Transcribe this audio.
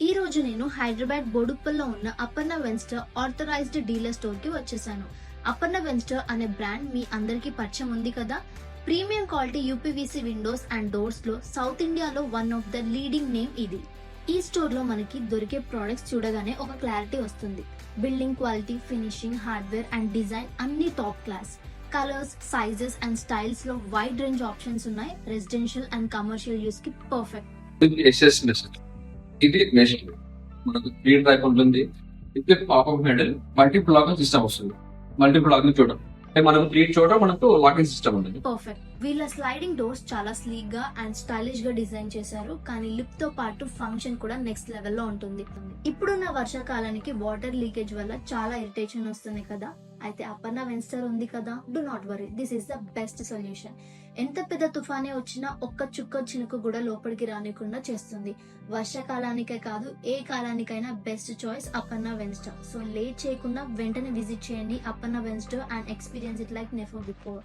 ఈ రోజు నేను హైదరాబాద్ బోడుప్పల్లో ఉన్న అపర్ణ వెన్స్టర్ ఆథరైజ్డ్ డీలర్ స్టోర్ కి వచ్చేసాను. అపర్ణ వెన్స్టర్ అనే బ్రాండ్ మీ అందరికీ పరిచయం ఉంది కదా. Premium quality UPVC Windows and doors లో సౌత్ ఇండియాలో one of the leading name ఇది. ఈ స్టోర్ లో మనకి దొరికే ప్రొడక్ట్స్ చూడగానే ఒక క్లారిటీ వస్తుంది. Building quality, finishing, hardware and design అన్ని top class. Colours, sizes and styles లో వైడ్ రేంజ్ ఆప్షన్స్ ఉన్నాయి. రెసిడెన్షియల్ అండ్ కమర్షియల్ యూస్ కి పర్ఫెక్ట్. ఇది మెషిన్ మనకు 3 డ్రైవ్ ఉంటుంది. ఇది popup handle, multiple locking system వస్తుంది. మల్టిపుల్ లాకింగ్ చూడడం అంటే మనకు 3 చోట మనకు లాకింగ్ సిస్టమ్ ఉంటుంది. పర్ఫెక్ట్. వీళ్ళ స్లైడింగ్ డోర్స్ చాలా స్లీక్ గా అండ్ స్టైలిష్ గా డిజైన్ చేశారు. కానీ లిప్ తో పాటు ఫంక్షన్ కూడా నెక్స్ట్ లెవెల్ లో ఉంటుంది. ఇప్పుడున్న వర్షాకాలానికి వాటర్ లీకేజ్ వల్ల చాలా ఇరిటేషన్ వస్తుంది కదా. అయితే అపర్ణ వెన్స్టర్ ఉంది కదా, do not worry, this is the best solution. ఎంత పెద్ద తుఫానే వచ్చినా ఒక్క చుక్క చినుకు కూడా లోపలికి రానికుండా చేస్తుంది. వర్షాకాలానికే కాదు, ఏ కాలానికైనా best choice Aparna Venster. So late చేయకుండా వెంటనే విజిట్ చేయండి Aparna Venster and experience it like never before.